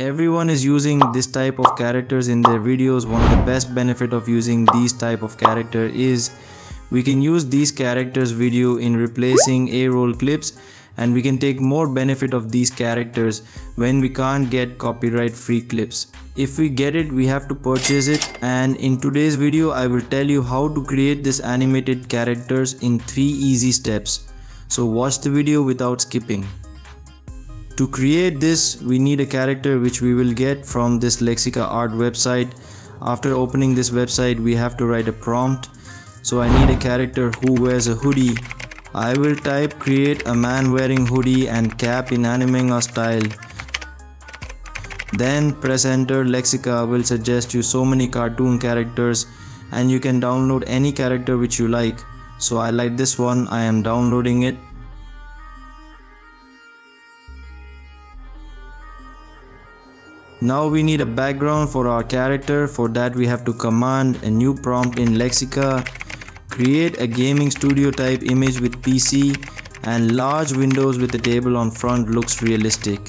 everyone is using this type of characters in their videos. One of the best benefit of using these type of character is we can use these characters video in replacing A-roll clips, and we can take more benefit of these characters when we can't get copyright free clips. If we get it, we have to purchase it, and in today's video I will tell you how to create this animated characters in 3 easy steps. So watch the video without skipping. To create this, we need a character which we will get from this Lexica art website. After opening this website, we have to write a prompt. So I need a character who wears a hoodie. I will type create a man wearing hoodie and cap in anime style. Then press enter. Lexica will suggest you so many cartoon characters and you can download any character which you like. So I like this one, I am downloading it. Now we need a background for our character. For that we have to command a new prompt in Lexica. Create a gaming studio type image with PC and large windows with a table on front looks realistic.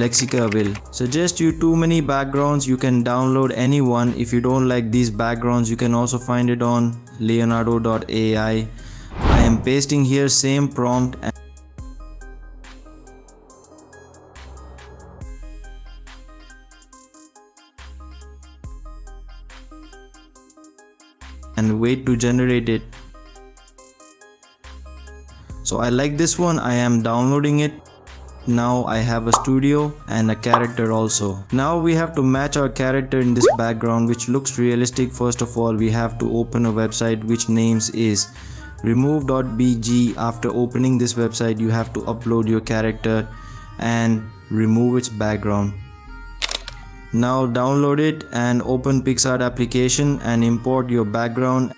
Lexica will suggest you too many backgrounds. You can download any one. If you don't like these backgrounds, you can also find it on leonardo.ai. I am pasting here same prompt and wait to generate it. So I like this one, I am downloading it. Now I have a studio and a character also. Now we have to match our character in this background which looks realistic. First of all, we have to open a website which names is remove.bg. After opening this website, you have to upload your character and remove its background. Now download it and open PicsArt application and import your background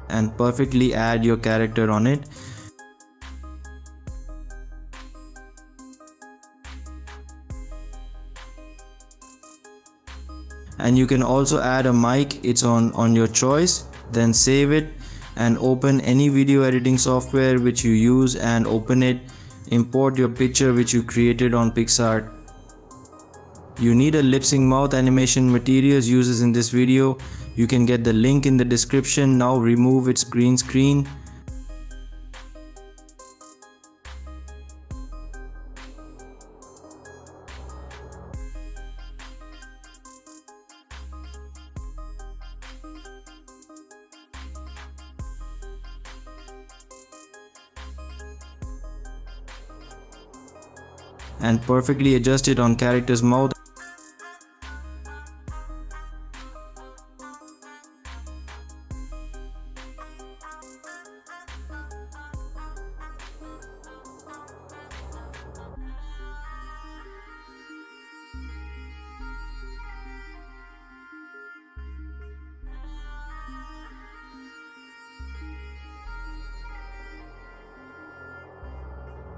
and perfectly add your character on it. And you can also add a mic, it's on your choice. Then save it and open any video editing software which you use and open it. Import your picture which you created on PicsArt. You need a lip sync mouth animation materials uses in this video. You can get the link in the description. Now remove its green screen. And perfectly adjust it on character's mouth.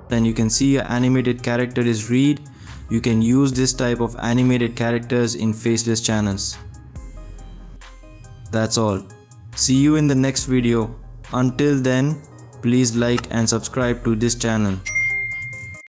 Then you can see your animated character is Reed. You can use this type of animated characters in faceless channels. That's all. See you in the next video. Until then, please like and subscribe to this channel.